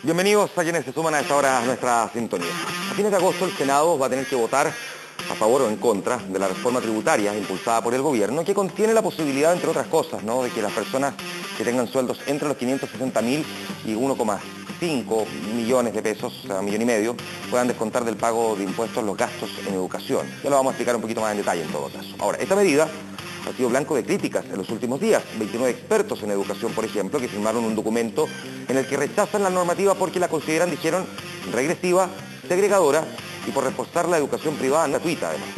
Bienvenidos a quienes se suman a esta hora a nuestra sintonía. A fines de agosto el Senado va a tener que votar a favor o en contra de la reforma tributaria impulsada por el gobierno, que contiene la posibilidad, entre otras cosas, de que las personas que tengan sueldos entre los 560.000 y 1,5 millones de pesos, o sea, 1,5 millones, puedan descontar del pago de impuestos los gastos en educación. Ya lo vamos a explicar un poquito más en detalle en todo caso. Ahora, esta medida ha sido blanco de críticas en los últimos días. 29 expertos en educación, por ejemplo, que firmaron un documento en el que rechazan la normativa porque la consideran, dijeron, regresiva, segregadora y por reforzar la educación privada gratuita, además.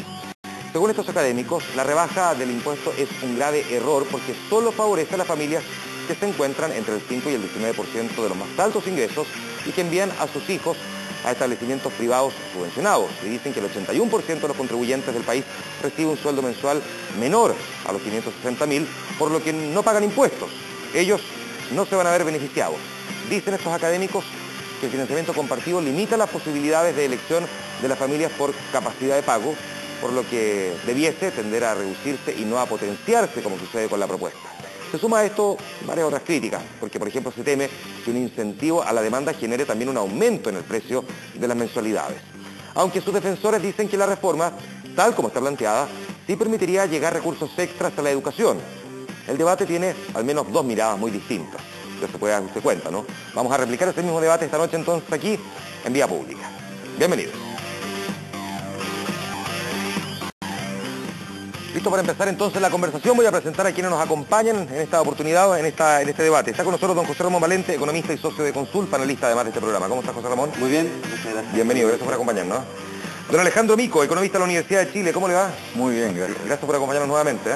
Según estos académicos, la rebaja del impuesto es un grave error porque solo favorece a las familias que se encuentran entre el 5 y el 19% de los más altos ingresos y que envían a sus hijos a establecimientos privados subvencionados. Y dicen que el 81% de los contribuyentes del país recibe un sueldo mensual menor a los 560.000, por lo que no pagan impuestos. Ellos no se van a ver beneficiados. Dicen estos académicos que el financiamiento compartido limita las posibilidades de elección de las familias por capacidad de pago, por lo que debiese tender a reducirse y no a potenciarse como sucede con la propuesta. Se suma a esto varias otras críticas, porque por ejemplo se teme que un incentivo a la demanda genere también un aumento en el precio de las mensualidades. Aunque sus defensores dicen que la reforma, tal como está planteada, sí permitiría llegar recursos extras a la educación. El debate tiene al menos dos miradas muy distintas. Ya se puede dar usted cuenta, ¿no? Vamos a replicar ese mismo debate esta noche entonces aquí en Vía Pública. Bienvenidos. Listo para empezar entonces la conversación. Voy a presentar a quienes nos acompañan en esta oportunidad, en este debate. Está con nosotros don José Ramón Valente, economista y socio de Consul, panelista además de este programa. ¿Cómo está, José Ramón? Muy bien, muchas gracias. Bienvenido, gracias por acompañarnos. Don Alejandro Mico, economista de la Universidad de Chile, ¿cómo le va? Muy bien, gracias. Gracias por acompañarnos nuevamente.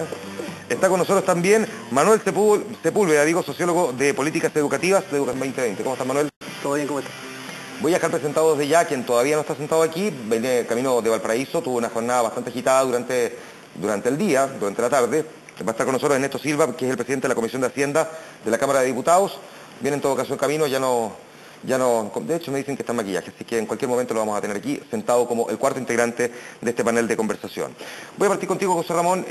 Está con nosotros también Manuel Sepúlveda, sociólogo de políticas educativas de Educación 2020. ¿Cómo está, Manuel? Todo bien, ¿cómo estás? Voy a dejar presentado desde ya quien todavía no está sentado aquí, viene camino de Valparaíso, tuvo una jornada bastante agitada durante el día, durante la tarde. Va a estar con nosotros Ernesto Silva, que es el presidente de la Comisión de Hacienda de la Cámara de Diputados. Viene en todo caso en camino, de hecho me dicen que está en maquillaje, así que en cualquier momento lo vamos a tener aquí, sentado como el cuarto integrante de este panel de conversación. Voy a partir contigo, José Ramón,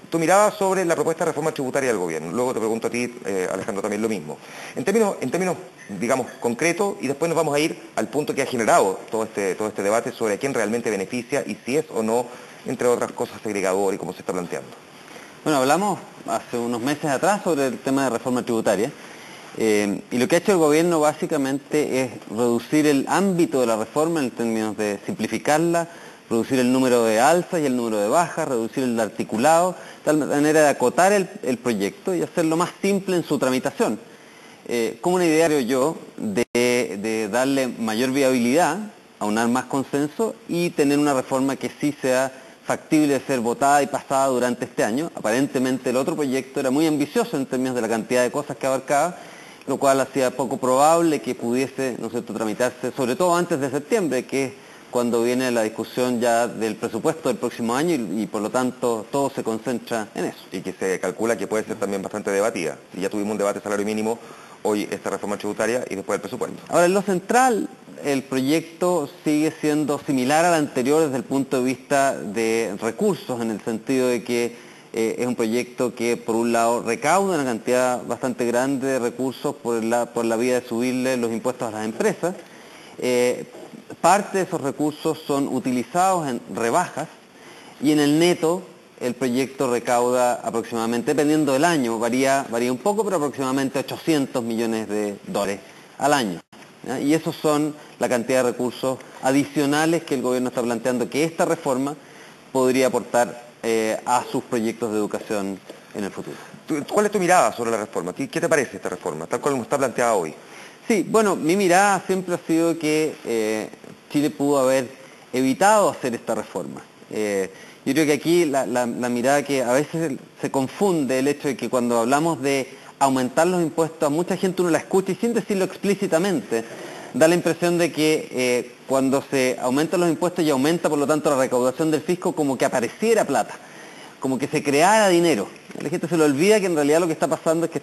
tu mirada sobre la propuesta de reforma tributaria del gobierno. Luego te pregunto a ti, Alejandro, también lo mismo. En términos, digamos, concretos, y después nos vamos a ir al punto que ha generado todo este debate sobre a quién realmente beneficia y si es o no, entre otras cosas, segregador y cómo se está planteando. Bueno, hablamos hace unos meses atrás sobre el tema de reforma tributaria y lo que ha hecho el gobierno básicamente es reducir el ámbito de la reforma en términos de simplificarla, reducir el número de alzas y el número de bajas, reducir el articulado, de tal manera de acotar el proyecto y hacerlo más simple en su tramitación. Como una idea, creo yo, de darle mayor viabilidad, aunar más consenso y tener una reforma que sí sea factible de ser votada y pasada durante este año. Aparentemente el otro proyecto era muy ambicioso en términos de la cantidad de cosas que abarcaba, lo cual hacía poco probable que pudiese, ¿no es cierto?, tramitarse, sobre todo antes de septiembre, que es cuando viene la discusión ya del presupuesto del próximo año y por lo tanto todo se concentra en eso. Y que se calcula que puede ser también bastante debatida. Y ya tuvimos un debate de salario mínimo, hoy esta reforma tributaria y después el presupuesto. Ahora, en lo central, el proyecto sigue siendo similar al anterior desde el punto de vista de recursos, en el sentido de que es un proyecto que, por un lado, recauda una cantidad bastante grande de recursos por la vía de subirle los impuestos a las empresas. Parte de esos recursos son utilizados en rebajas y en el neto el proyecto recauda aproximadamente, dependiendo del año, varía un poco, pero aproximadamente $800 millones al año. ¿Ya? Y esos son la cantidad de recursos adicionales que el gobierno está planteando que esta reforma podría aportar a sus proyectos de educación en el futuro. ¿Cuál es tu mirada sobre la reforma? ¿Qué te parece esta reforma, tal cual como está planteada hoy? Sí, bueno, mi mirada siempre ha sido que Chile pudo haber evitado hacer esta reforma. Yo creo que aquí la mirada que a veces se confunde el hecho de que cuando hablamos de aumentar los impuestos, a mucha gente uno la escucha y sin decirlo explícitamente, da la impresión de que cuando se aumentan los impuestos y aumenta por lo tanto la recaudación del fisco, como que apareciera plata, como que se creara dinero. A la gente se le olvida que en realidad lo que está pasando es que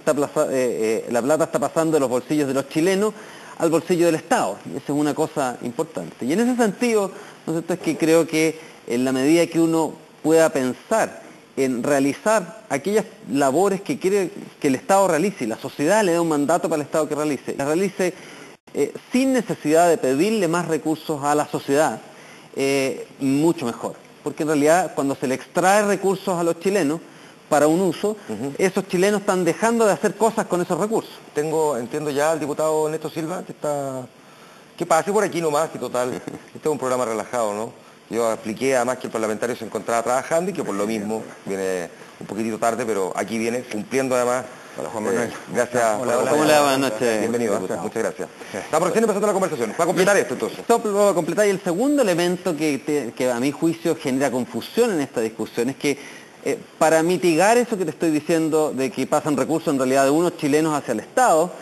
la plata está pasando de los bolsillos de los chilenos al bolsillo del Estado. Y esa es una cosa importante. Y en ese sentido, ¿no es cierto?, es que creo que en la medida que uno pueda pensar en realizar aquellas labores que quiere que el Estado realice, y la sociedad le da un mandato para el Estado que realice, sin necesidad de pedirle más recursos a la sociedad, mucho mejor. Porque en realidad cuando se le extrae recursos a los chilenos para un uso, esos chilenos están dejando de hacer cosas con esos recursos. Entiendo ya al diputado Néstor Silva que pase por aquí nomás, que total, este es un programa relajado, ¿no? Yo expliqué además que el parlamentario se encontraba trabajando y que por lo mismo viene un poquitito tarde, pero aquí viene cumpliendo además. Hola Juan Manuel. Gracias. Hola, ¿cómo le va? Buenas noches. Bienvenido, muchas gracias. Estamos recién empezando la conversación. ¿Va a completar esto entonces? Esto lo voy a completar, y el segundo elemento que a mi juicio genera confusión en esta discusión es que para mitigar eso que te estoy diciendo de que pasan recursos en realidad de unos chilenos hacia el Estado,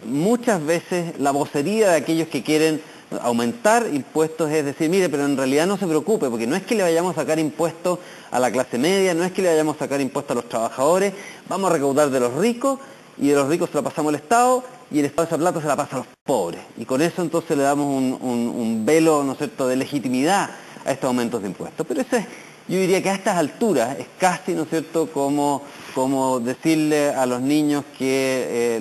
muchas veces la vocería de aquellos que quieren aumentar impuestos es decir, mire, pero en realidad no se preocupe, porque no es que le vayamos a sacar impuestos a la clase media, no es que le vayamos a sacar impuestos a los trabajadores, vamos a recaudar de los ricos, y de los ricos se la pasamos al Estado, y el Estado esa plata se la pasa a los pobres. Y con eso entonces le damos un velo, ¿no es cierto?, de legitimidad a estos aumentos de impuestos. Pero eso es, yo diría que a estas alturas es casi, ¿no es cierto?, como decirle a los niños que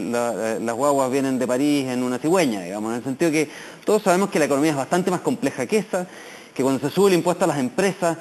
las guaguas vienen de París en una cigüeña, digamos, en el sentido que todos sabemos que la economía es bastante más compleja que esa, que cuando se sube el impuesto a las empresas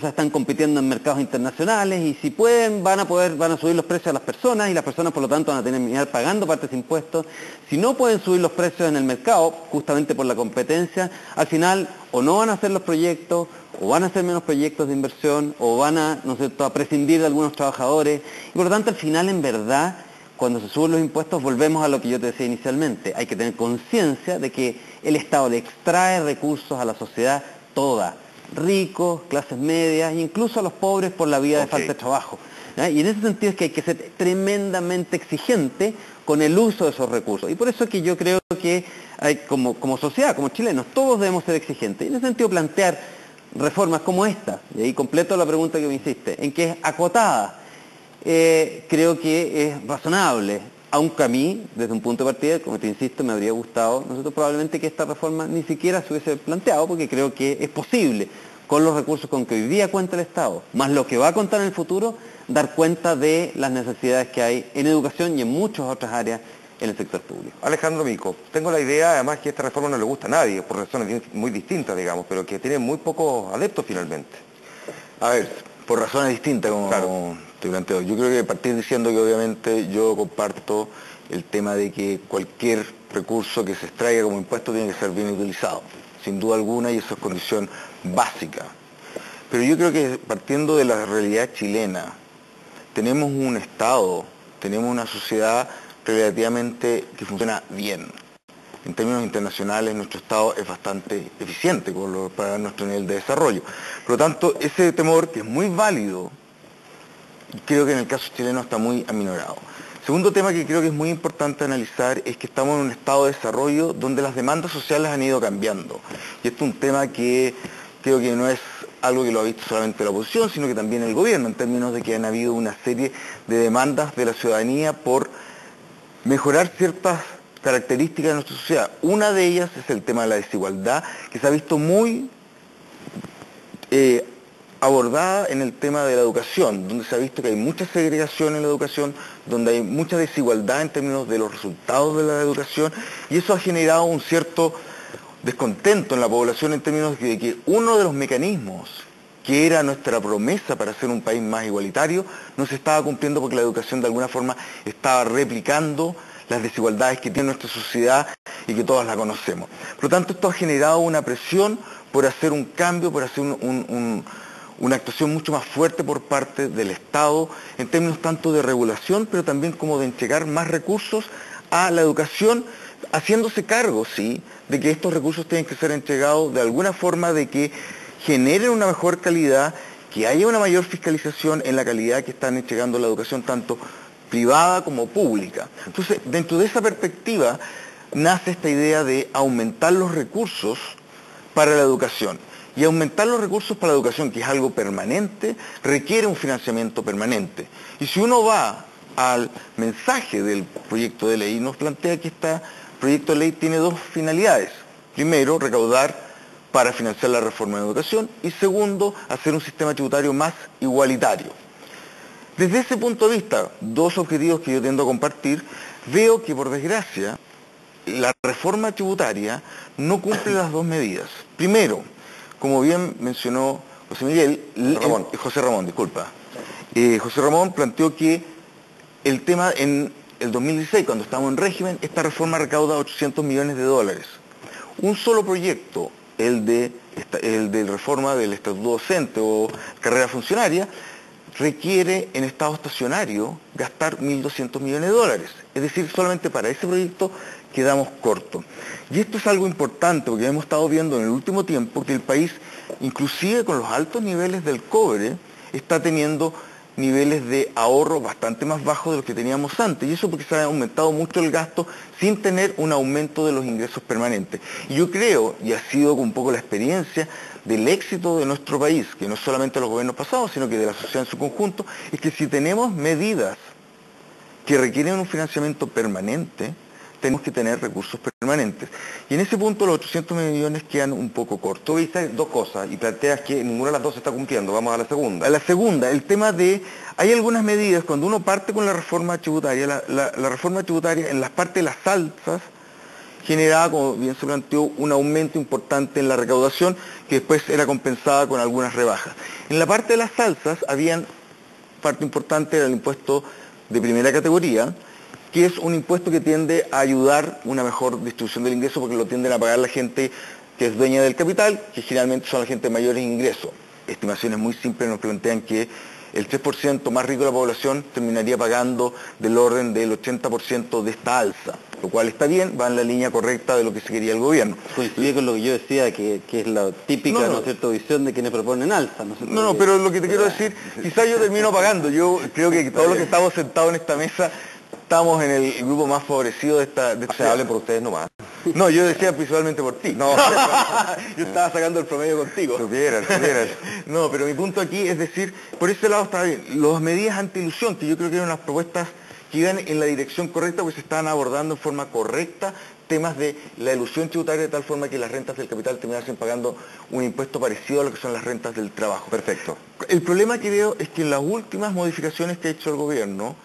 están compitiendo en mercados internacionales y si pueden van a subir los precios a las personas y las personas por lo tanto van a terminar pagando parte de ese impuesto. Si no pueden subir los precios en el mercado, justamente por la competencia, al final o no van a hacer los proyectos, o van a hacer menos proyectos de inversión, o van a, ¿no es cierto?, a prescindir de algunos trabajadores. Y por lo tanto, al final, en verdad, cuando se suben los impuestos, volvemos a lo que yo te decía inicialmente. Hay que tener conciencia de que el Estado le extrae recursos a la sociedad toda, ricos, clases medias, e incluso a los pobres por la vía de falta de trabajo. ¿Ya? Y en ese sentido es que hay que ser tremendamente exigente con el uso de esos recursos. Y por eso es que yo creo que hay, como sociedad, como chilenos, todos debemos ser exigentes. Y en ese sentido plantear reformas como esta, y ahí completo la pregunta que me hiciste, en que es acotada, creo que es razonable, aunque a mí, desde un punto de partida, como te insisto, me habría gustado, nosotros probablemente que esta reforma ni siquiera se hubiese planteado, porque creo que es posible, con los recursos con que hoy día cuenta el Estado, más lo que va a contar en el futuro, dar cuenta de las necesidades que hay en educación y en muchas otras áreas en el sector público. Alejandro Mico, tengo la idea, además que esta reforma no le gusta a nadie, por razones muy distintas, digamos, pero que tiene muy pocos adeptos finalmente. A ver, por razones distintas, como te planteo. Yo creo que partir diciendo que obviamente yo comparto el tema de que cualquier recurso que se extraiga como impuesto tiene que ser bien utilizado, sin duda alguna, y eso es condición básica. Pero yo creo que partiendo de la realidad chilena, tenemos un Estado, tenemos una sociedad relativamente que funciona bien. En términos internacionales, nuestro Estado es bastante eficiente para nuestro nivel de desarrollo. Por lo tanto, ese temor, que es muy válido, creo que en el caso chileno está muy aminorado. Segundo tema que creo que es muy importante analizar es que estamos en un estado de desarrollo donde las demandas sociales han ido cambiando. Y esto es un tema que creo que no es algo que lo ha visto solamente la oposición, sino que también el gobierno, en términos de que han habido una serie de demandas de la ciudadanía por mejorar ciertas características de nuestra sociedad. Una de ellas es el tema de la desigualdad, que se ha visto muy abordada en el tema de la educación, donde se ha visto que hay mucha segregación en la educación, donde hay mucha desigualdad en términos de los resultados de la educación, y eso ha generado un cierto descontento en la población en términos de que uno de los mecanismos que era nuestra promesa para ser un país más igualitario, no se estaba cumpliendo porque la educación de alguna forma estaba replicando las desigualdades que tiene nuestra sociedad y que todas la conocemos. Por lo tanto, esto ha generado una presión por hacer un cambio, por hacer una actuación mucho más fuerte por parte del Estado, en términos tanto de regulación, pero también como de entregar más recursos a la educación, haciéndose cargo, sí, de que estos recursos tienen que ser entregados de alguna forma, de que generen una mejor calidad, que haya una mayor fiscalización en la calidad que están entregando la educación, tanto privada como pública. Entonces, dentro de esa perspectiva, nace esta idea de aumentar los recursos para la educación. Y aumentar los recursos para la educación, que es algo permanente, requiere un financiamiento permanente. Y si uno va al mensaje del proyecto de ley, nos plantea que este proyecto de ley tiene dos finalidades. Primero, recaudar para financiar la reforma de educación, y segundo, hacer un sistema tributario más igualitario. Desde ese punto de vista, dos objetivos que yo tiendo a compartir, veo que por desgracia la reforma tributaria no cumple las dos medidas. Primero, como bien mencionó José Ramón, disculpa. José Ramón planteó que el tema en el 2016, cuando estábamos en régimen, esta reforma recauda 800 millones de dólares. Un solo proyecto, el de reforma del estatuto docente o carrera funcionaria, requiere en estado estacionario gastar 1.200 millones de dólares. Es decir, solamente para ese proyecto quedamos cortos. Y esto es algo importante porque hemos estado viendo en el último tiempo que el país, inclusive con los altos niveles del cobre, está teniendo niveles de ahorro bastante más bajos de los que teníamos antes. Y eso porque se ha aumentado mucho el gasto sin tener un aumento de los ingresos permanentes. Y yo creo, y ha sido un poco la experiencia del éxito de nuestro país, que no es solamente los gobiernos pasados, sino que de la sociedad en su conjunto, es que si tenemos medidas que requieren un financiamiento permanente, tenemos que tener recursos permanentes. Y en ese punto los 800 millones quedan un poco cortos. Tú dices dos cosas y planteas que ninguna de las dos se está cumpliendo. Vamos a la segunda. A la segunda, el tema de, hay algunas medidas, cuando uno parte con la reforma tributaria, la reforma tributaria en las partes de las alzas generaba, como bien se planteó, un aumento importante en la recaudación que después era compensada con algunas rebajas. En la parte de las alzas, habían parte importante era el impuesto de primera categoría, que es un impuesto que tiende a ayudar una mejor distribución del ingreso porque lo tienden a pagar la gente que es dueña del capital, que generalmente son la gente de mayores ingresos. Estimaciones muy simples nos plantean que el 3% más rico de la población terminaría pagando del orden del 80% de esta alza, lo cual está bien, va en la línea correcta de lo que se quería el gobierno. Coincide con lo que yo decía, que es la típica, ¿no es cierto?, visión de quienes proponen alza. No, pero lo que te quiero decir, quizás yo termino pagando. Yo creo que todos los que estamos sentados en esta mesa estamos en el grupo más favorecido de esta... O sea, hablen por ustedes nomás. No, yo decía principalmente por ti. No. Yo estaba sacando el promedio contigo. Supieran. No, pero mi punto aquí es decir, por ese lado está bien. Las medidas anti-ilusión, que yo creo que eran unas propuestas que iban en la dirección correcta, porque se estaban abordando en forma correcta temas de la ilusión tributaria de tal forma que las rentas del capital terminasen pagando un impuesto parecido a lo que son las rentas del trabajo. Perfecto. El problema que veo es que en las últimas modificaciones que ha hecho el gobierno,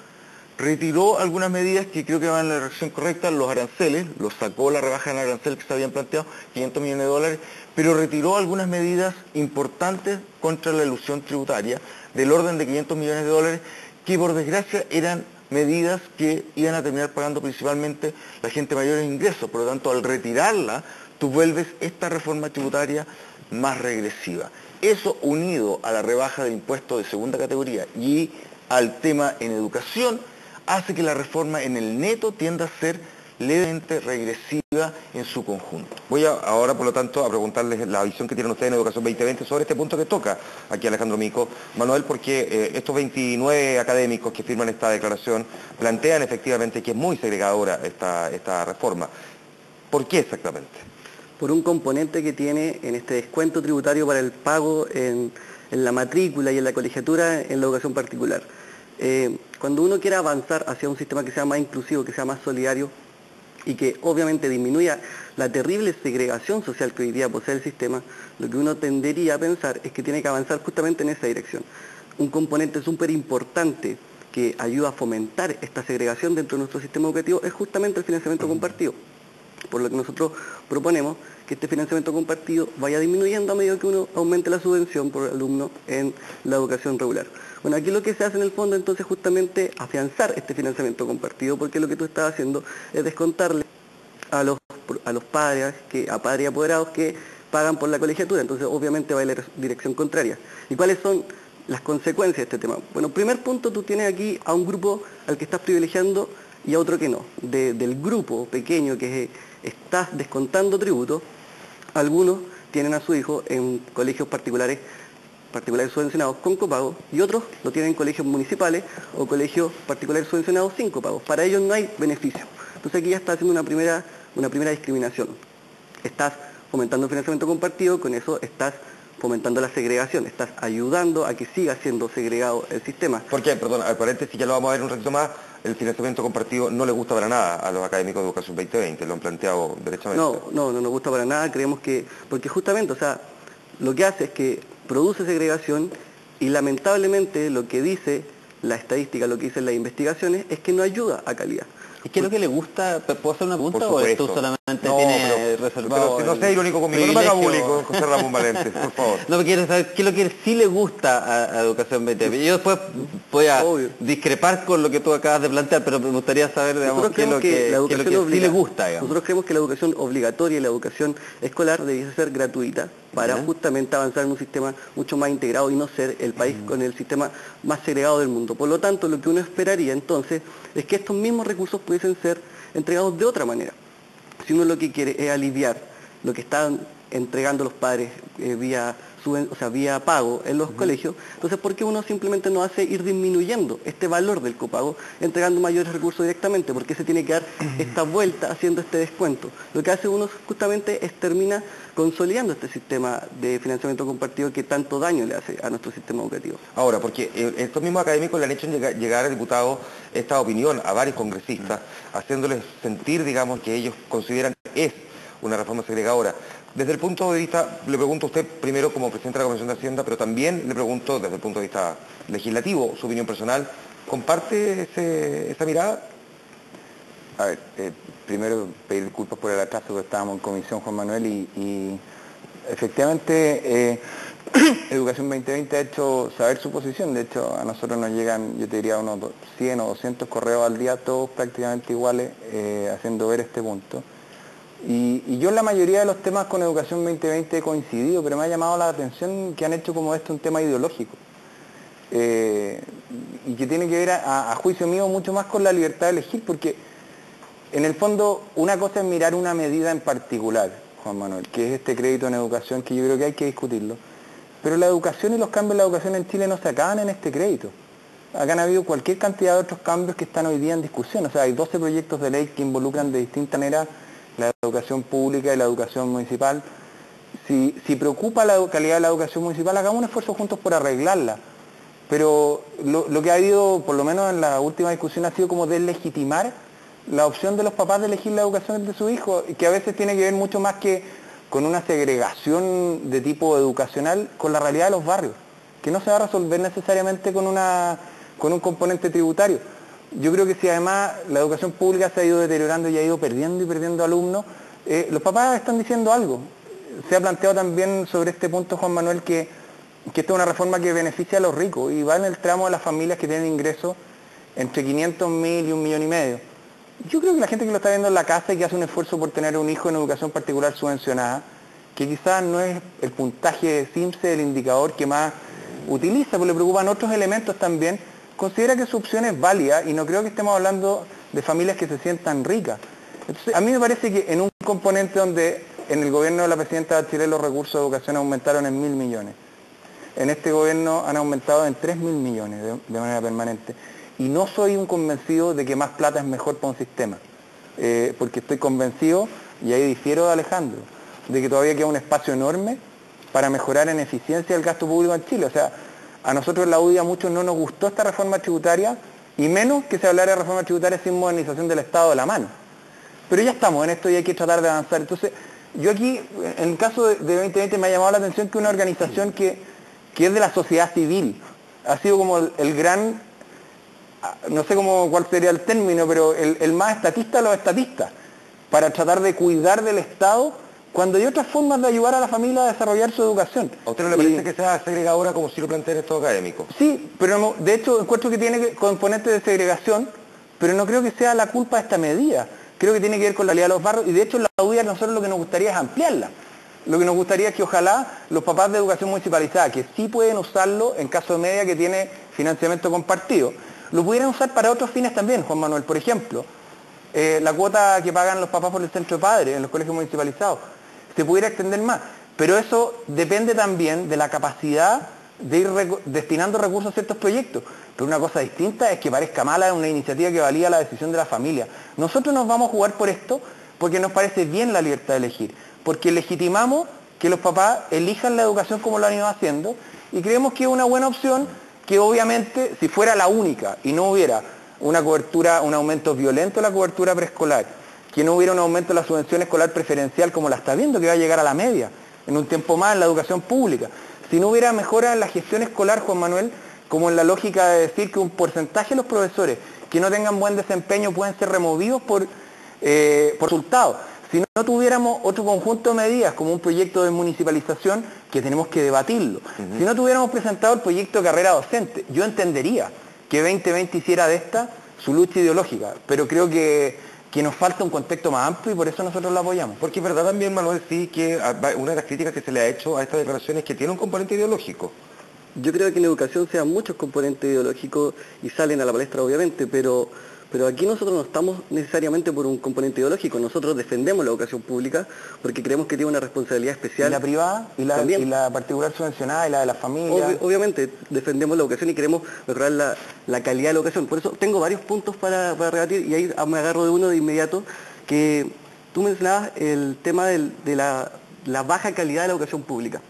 retiró algunas medidas que creo que van en la dirección correcta, los aranceles, los sacó la rebaja en arancel que se habían planteado, 500 millones de dólares, pero retiró algunas medidas importantes contra la ilusión tributaria, del orden de 500 millones de dólares, que por desgracia eran medidas que iban a terminar pagando principalmente la gente de mayores ingresos. Por lo tanto, al retirarla, tú vuelves esta reforma tributaria más regresiva. Eso unido a la rebaja del impuesto de segunda categoría y al tema en educación, hace que la reforma en el neto tienda a ser levemente regresiva en su conjunto. Voy ahora, por lo tanto, a preguntarles la visión que tienen ustedes en Educación 2020 sobre este punto que toca aquí Alejandro Mico. Manuel, porque estos 29 académicos que firman esta declaración plantean efectivamente que es muy segregadora esta reforma. ¿Por qué exactamente? Por un componente que tiene en este descuento tributario para el pago en la matrícula y en la colegiatura en la educación particular. Cuando uno quiere avanzar hacia un sistema que sea más inclusivo, que sea más solidario y que obviamente disminuya la terrible segregación social que hoy día posee el sistema, lo que uno tendería a pensar es que tiene que avanzar justamente en esa dirección. Un componente súper importante que ayuda a fomentar esta segregación dentro de nuestro sistema educativo es justamente el financiamiento compartido. Por lo que nosotros proponemos que este financiamiento compartido vaya disminuyendo a medida que uno aumente la subvención por alumno en la educación regular. Bueno, aquí lo que se hace en el fondo entonces justamente afianzar este financiamiento compartido, porque lo que tú estás haciendo es descontarle a los padres y apoderados que pagan por la colegiatura, entonces obviamente va en la dirección contraria. ¿Y cuáles son las consecuencias de este tema? Bueno, primer punto, tú tienes aquí a un grupo al que estás privilegiando y a otro que no. Del grupo pequeño que estás descontando tributos, algunos tienen a su hijo en colegios particulares subvencionados con copago y otros lo tienen en colegios municipales o colegios particulares subvencionados sin copagos. Para ellos no hay beneficio. Entonces aquí ya está haciendo una primera discriminación. Estás fomentando el financiamiento compartido, con eso estás fomentando la segregación, estás ayudando a que siga siendo segregado el sistema. Porque, perdón, al paréntesis ya lo vamos a ver un ratito más, el financiamiento compartido no le gusta para nada a los académicos de Educación 2020, lo han planteado derechamente. No nos gusta para nada, creemos que, porque justamente, o sea, lo que hace es que produce segregación y lamentablemente lo que dice la estadística, lo que dicen las investigaciones, es que no ayuda a calidad. ¿Y qué es lo que le gusta? ¿Puedo hacer una pregunta Por o tú supuesto. solamente No, tienes pero reservado si no seas irónico conmigo, no me haga bullying, privilegio? José Ramón Valente, por favor. No, me quiero saber qué es lo que sí le gusta a Educación 2020. Yo después voy a Obvio. discrepar con lo que tú acabas de plantear, pero me gustaría saber, digamos, Nosotros qué es lo creemos que la qué es lo educación que sí le gusta, digamos. Nosotros creemos que la educación obligatoria y la educación escolar debiese ser gratuita para Ya. justamente avanzar en un sistema mucho más integrado y no ser el país con el sistema más segregado del mundo. Por lo tanto, lo que uno esperaría entonces es que estos mismos recursos pudiesen ser entregados de otra manera. Si uno lo que quiere es aliviar lo que están entregando los padres vía pago en los colegios, entonces ¿por qué uno simplemente no hace ir disminuyendo este valor del copago, entregando mayores recursos directamente? ¿Por qué se tiene que dar esta vuelta haciendo este descuento? Lo que hace uno justamente es termina consolidando este sistema de financiamiento compartido que tanto daño le hace a nuestro sistema educativo. Ahora, porque estos mismos académicos le han hecho llegar a diputados esta opinión a varios congresistas, haciéndoles sentir, digamos, que ellos consideran es una reforma segregadora. Desde el punto de vista, le pregunto a usted primero como presidente de la Comisión de Hacienda, pero también le pregunto desde el punto de vista legislativo, su opinión personal, ¿comparte esa mirada? A ver, primero pedir disculpas por el atraso, que estábamos en comisión, Juan Manuel, y efectivamente Educación 2020 ha hecho saber su posición. De hecho, a nosotros nos llegan, yo te diría, unos 100 o 200 correos al día, todos prácticamente iguales, haciendo ver este punto. Y yo en la mayoría de los temas con Educación 2020 he coincidido, pero me ha llamado la atención que han hecho como esto un tema ideológico. Y que tiene que ver, a juicio mío, mucho más con la libertad de elegir, porque en el fondo una cosa es mirar una medida en particular, Juan Manuel, que es este crédito en educación, que yo creo que hay que discutirlo. Pero la educación y los cambios en la educación en Chile no se acaban en este crédito. Acá han habido cualquier cantidad de otros cambios que están hoy día en discusión. O sea, hay 12 proyectos de ley que involucran de distinta manera la educación pública y la educación municipal. Si preocupa la calidad de la educación municipal, hagamos un esfuerzo juntos por arreglarla. Pero lo que ha habido, por lo menos en la última discusión, ha sido como deslegitimar la opción de los papás de elegir la educación de su hijo, que a veces tiene que ver mucho más que con una segregación de tipo educacional, con la realidad de los barrios, que no se va a resolver necesariamente con un componente tributario. Yo creo que si además la educación pública se ha ido deteriorando y ha ido perdiendo y perdiendo alumnos, los papás están diciendo algo. Se ha planteado también sobre este punto, Juan Manuel, que esta es una reforma que beneficia a los ricos y va en el tramo de las familias que tienen ingresos entre 500.000 y 1,5 millones. Yo creo que la gente que lo está viendo en la casa y que hace un esfuerzo por tener un hijo en educación particular subvencionada, que quizás no es el puntaje de CIMSE el indicador que más utiliza, porque le preocupan otros elementos también, considera que su opción es válida y no creo que estemos hablando de familias que se sientan ricas. Entonces, a mí me parece que en un componente donde en el gobierno de la presidenta Bachelet los recursos de educación aumentaron en 1.000 millones, en este gobierno han aumentado en 3.000 millones de manera permanente. Y no soy un convencido de que más plata es mejor para un sistema, porque estoy convencido, y ahí difiero de Alejandro, de que todavía queda un espacio enorme para mejorar en eficiencia el gasto público en Chile. O sea, a nosotros en la UDI a muchos no nos gustó esta reforma tributaria, y menos que se hablara de reforma tributaria sin modernización del Estado de la mano. Pero ya estamos en esto y hay que tratar de avanzar. Entonces, yo aquí, en el caso de 2020, me ha llamado la atención que una organización que es de la sociedad civil, ha sido como el gran, no sé cuál sería el término, pero el más estatista de los estatistas, para tratar de cuidar del Estado, cuando hay otras formas de ayudar a la familia a desarrollar su educación. ¿A usted no le parece que sea segregadora como si lo plantean estos académicos? Sí, pero no, de hecho encuentro que tiene componentes de segregación, pero no creo que sea la culpa de esta medida. Creo que tiene que ver con la realidad de los barrios, y de hecho en la UDI a nosotros lo que nos gustaría es ampliarla. Lo que nos gustaría es que ojalá los papás de educación municipalizada, que sí pueden usarlo en caso de media que tiene financiamiento compartido, lo pudieran usar para otros fines también, Juan Manuel. Por ejemplo, la cuota que pagan los papás por el centro de padres en los colegios municipalizados, se pudiera extender más. Pero eso depende también de la capacidad de ir destinando recursos a ciertos proyectos. Pero una cosa distinta es que parezca mala una iniciativa que valía la decisión de la familia. Nosotros nos vamos a jugar por esto porque nos parece bien la libertad de elegir, porque legitimamos que los papás elijan la educación como lo han ido haciendo, y creemos que es una buena opción que obviamente si fuera la única y no hubiera una cobertura, un aumento violento de la cobertura preescolar, que no hubiera un aumento de la subvención escolar preferencial como la está viendo, que va a llegar a la media en un tiempo más en la educación pública, si no hubiera mejora en la gestión escolar, Juan Manuel, como en la lógica de decir que un porcentaje de los profesores que no tengan buen desempeño pueden ser removidos por resultados. Si no tuviéramos otro conjunto de medidas, como un proyecto de municipalización, que tenemos que debatirlo. Si no tuviéramos presentado el proyecto de carrera docente, yo entendería que 2020 hiciera de esta su lucha ideológica, pero creo que nos falta un contexto más amplio y por eso nosotros lo apoyamos. Porque es verdad también, Manuel, sí, que una de las críticas que se le ha hecho a esta declaración es que tiene un componente ideológico. Yo creo que en la educación sean muchos componentes ideológicos y salen a la palestra obviamente, pero aquí nosotros no estamos necesariamente por un componente ideológico, nosotros defendemos la educación pública porque creemos que tiene una responsabilidad especial. ¿Y la privada? ¿Y la particular subvencionada? ¿Y la de las familias? Obviamente, defendemos la educación y queremos mejorar la calidad de la educación. Por eso tengo varios puntos para rebatir y ahí me agarro de uno de inmediato, que tú mencionabas el tema de la baja calidad de la educación pública.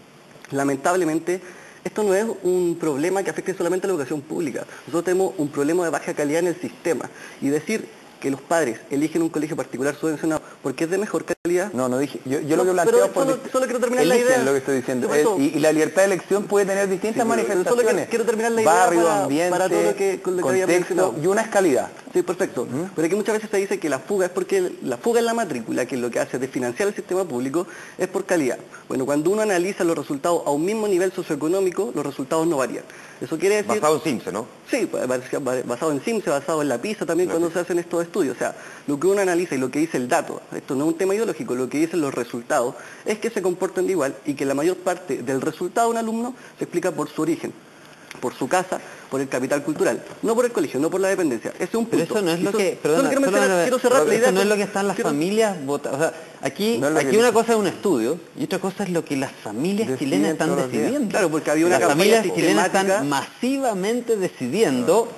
Lamentablemente, esto no es un problema que afecte solamente a la educación pública. Nosotros tenemos un problema de baja calidad en el sistema. Y decir que los padres eligen un colegio particular subvencionado porque es de mejor calidad... No dije. Yo lo que planteo pero solo quiero terminar la idea. Lo que estoy diciendo. Y la libertad de elección puede tener distintas manifestaciones. Solo quiero terminar la idea barrio, ambiente, para todo lo que había mencionado. Y una es calidad. Sí, perfecto. Pero aquí muchas veces se dice que la fuga es porque la fuga en la matrícula, que es lo que hace desfinanciar el sistema público, es por calidad. Bueno, cuando uno analiza los resultados a un mismo nivel socioeconómico, los resultados no varían. Eso quiere decir... Basado en CIMSE, ¿no? Sí, basado en CIMSE, basado en la PISA también cuando se hacen estos estudios. O sea, lo que uno analiza y lo que dice el dato, esto no es un tema ideológico, lo que dicen los resultados es que se comportan de igual y que la mayor parte del resultado de un alumno se explica por su origen, por su casa, por el capital cultural, no por el colegio, no por la dependencia. Ese es un punto. Pero eso no es lo que... quiero cerrar la idea. Eso no es lo que están las familias votando. O sea, aquí una cosa es un estudio y otra cosa es lo que las familias chilenas están decidiendo. Claro, porque había una las campaña familias chilenas están masivamente decidiendo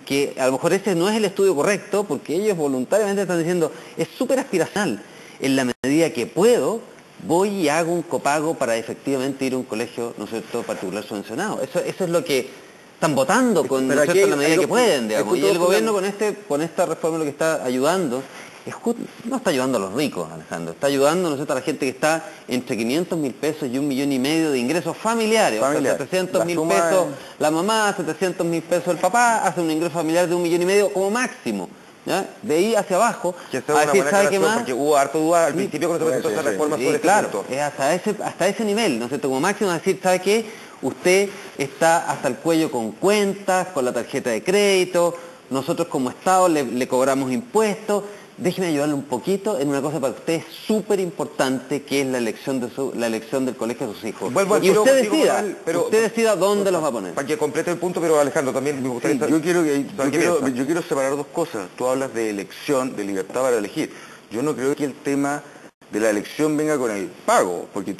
que a lo mejor ese no es el estudio correcto, porque ellos voluntariamente están diciendo, es súper aspiracional. En la medida que puedo, voy y hago un copago para efectivamente ir a un colegio, ¿no es cierto?, particular subvencionado. Eso es lo que están votando con, ¿no es cierto?, en la medida que pueden, digamos. Y el gobierno con esta reforma lo que está ayudando no está ayudando a los ricos, Alejandro, está ayudando, ¿no es cierto?, a la gente que está entre 500.000 pesos y 1,5 millones de ingresos familiares. O sea, 700.000 pesos la mamá, 700.000 pesos el papá, hace un ingreso familiar de 1,5 millones como máximo. ¿Ya? De ahí hacia abajo, que a decir, ¿sabe qué más? Porque hubo harto duda al principio cuando se presentó esa reforma sobre claro, este punto. Es hasta ese nivel, ¿no es cierto? Como máximo decir, ¿sabe qué? Usted está hasta el cuello con cuentas, con la tarjeta de crédito, nosotros como Estado le cobramos impuestos. Déjeme ayudarle un poquito en una cosa para usted súper importante, que es la elección del colegio de sus hijos. Y usted decida dónde los va a poner. Para que complete el punto, pero Alejandro, también me gustaría... Sí, yo quiero separar dos cosas. Tú hablas de elección, de libertad para elegir. Yo no creo que el tema de la elección venga con el pago, porque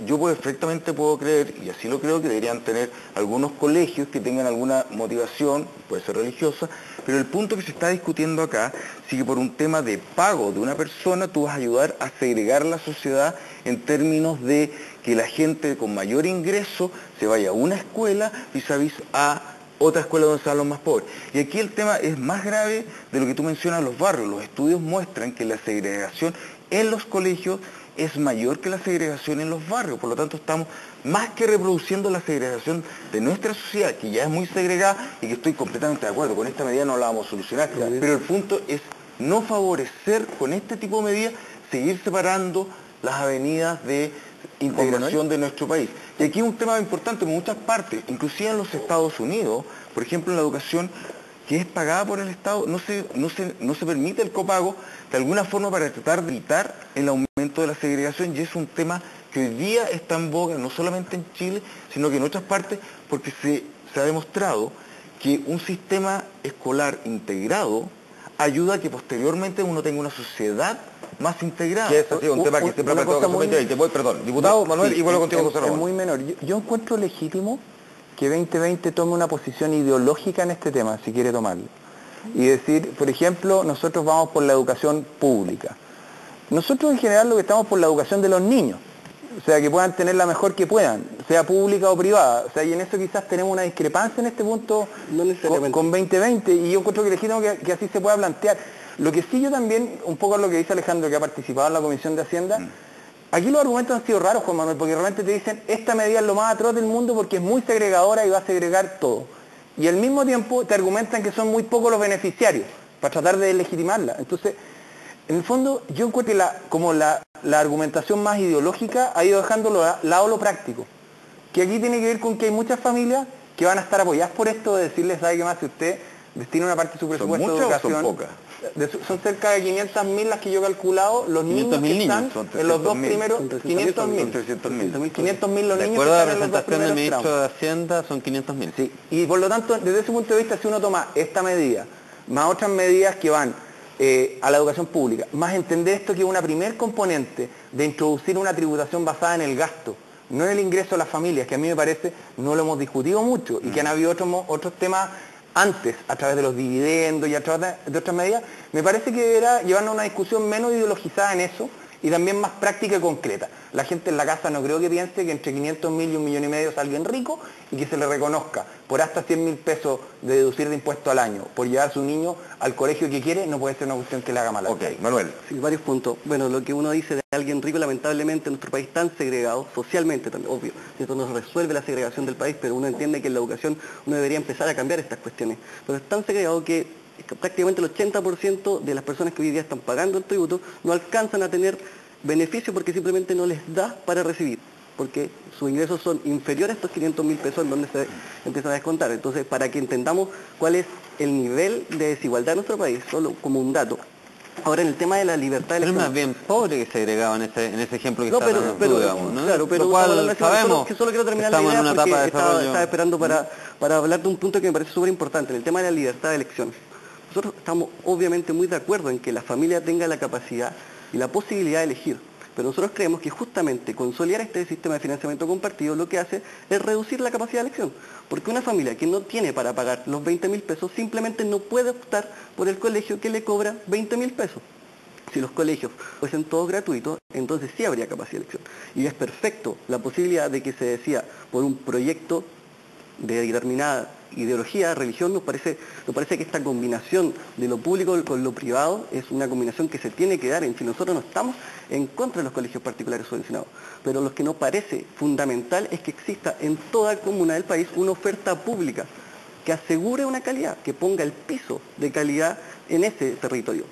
yo perfectamente puedo creer, y así lo creo, que deberían tener algunos colegios que tengan alguna motivación, puede ser religiosa, pero el punto que se está discutiendo acá, sí que por un tema de pago de una persona, tú vas a ayudar a segregar la sociedad en términos de que la gente con mayor ingreso se vaya a una escuela vis-a-vis a otra escuela donde están los más pobres. Y aquí el tema es más grave de lo que tú mencionas, los barrios. Los estudios muestran que la segregación en los colegios es mayor que la segregación en los barrios. Por lo tanto, estamos más que reproduciendo la segregación de nuestra sociedad, que ya es muy segregada y que estoy completamente de acuerdo. Con esta medida no la vamos a solucionar. Pero el punto es no favorecer con este tipo de medidas, seguir separando las avenidas de integración de nuestro país. Y aquí un tema importante en muchas partes, inclusive en los Estados Unidos, por ejemplo en la educación que es pagada por el Estado, no se permite el copago de alguna forma para tratar de evitar el aumento de la segregación, y es un tema que hoy día está en boga no solamente en Chile, sino que en otras partes, porque se ha demostrado que un sistema escolar integrado ayuda a que posteriormente uno tenga una sociedad más integrada. Que ese ha sido un tema que siempre ha planteado muy... Perdón, diputado Manuel, y vuelvo contigo, José Ramón. Es muy menor. Yo encuentro legítimo que 2020 tome una posición ideológica en este tema, si quiere tomarlo. Y decir, por ejemplo, nosotros vamos por la educación pública. Nosotros en general lo que estamos por la educación de los niños. O sea, que puedan tener la mejor que puedan, sea pública o privada. O sea, y en eso quizás tenemos una discrepancia en este punto con 2020. Y yo encuentro que legítimo que así se pueda plantear. Lo que sí yo también, un poco lo que dice Alejandro, que ha participado en la Comisión de Hacienda, aquí los argumentos han sido raros, Juan Manuel, porque realmente te dicen, esta medida es lo más atroz del mundo porque es muy segregadora y va a segregar todo. y al mismo tiempo te argumentan que son muy pocos los beneficiarios, para tratar de legitimarla. Entonces, en el fondo, yo encuentro que la argumentación más ideológica ha ido dejando lado lo práctico, que aquí tiene que ver con que hay muchas familias que van a estar apoyadas por esto, de decirles, ¿sabe qué más? Si usted destina una parte de su presupuesto de educación... ¿Son pocas? Son cerca de 500.000 las que yo he calculado, los niños que están en los dos primeros... 500.000. 500.000 los niños que están en los dos primeros. De acuerdo a la presentación del ministro de Hacienda, son 500.000. Sí, y por lo tanto, desde ese punto de vista, si uno toma esta medida, más otras medidas que van a la educación pública, más entender esto que es una primer componente de introducir una tributación basada en el gasto, no en el ingreso de las familias, que a mí me parece no lo hemos discutido mucho y que han habido otros temas antes, a través de los dividendos y a través de otras medidas, me parece que deberá llevarnos a una discusión menos ideologizada en eso y también más práctica y concreta. La gente en la casa no creo que piense que entre 500.000 y 1,5 millones es alguien rico y que se le reconozca por hasta 100.000 pesos de deducir de impuesto al año, por llevar a su niño al colegio que quiere, no puede ser una cuestión que le haga mal. Ok, Manuel. Sí, varios puntos. Bueno, lo que uno dice de alguien rico, lamentablemente en nuestro país tan segregado, socialmente también, obvio, esto no resuelve la segregación del país, pero uno entiende que en la educación uno debería empezar a cambiar estas cuestiones. Pero es tan segregado que prácticamente el 80% de las personas que hoy día están pagando el tributo no alcanzan a tener beneficio porque simplemente no les da para recibir, porque sus ingresos son inferiores a estos 500.000 pesos en donde se empiezan a descontar. Entonces, para que entendamos cuál es el nivel de desigualdad en nuestro país, solo como un dato. Ahora, en el tema de la libertad de Pero es elección... más bien pobre que segregado en ese ejemplo que No, está dando tú, digamos, ¿no? Claro, pero lo cual sabemos solo quiero terminar la estamos idea en una porque etapa de desarrollo. estaba esperando para hablar de un punto que me parece súper importante, en el tema de la libertad de elección. Nosotros estamos obviamente muy de acuerdo en que la familia tenga la capacidad y la posibilidad de elegir, pero nosotros creemos que justamente consolidar este sistema de financiamiento compartido lo que hace es reducir la capacidad de elección, porque una familia que no tiene para pagar los 20.000 pesos simplemente no puede optar por el colegio que le cobra 20.000 pesos. Si los colegios fuesen todos gratuitos, entonces sí habría capacidad de elección. Y es perfecto la posibilidad de que se decida por un proyecto de determinada ideología, religión, nos parece que esta combinación de lo público con lo privado es una combinación que se tiene que dar. En fin, nosotros no estamos en contra de los colegios particulares subvencionados, pero lo que nos parece fundamental es que exista en toda comuna del país una oferta pública que asegure una calidad, que ponga el piso de calidad en ese territorio.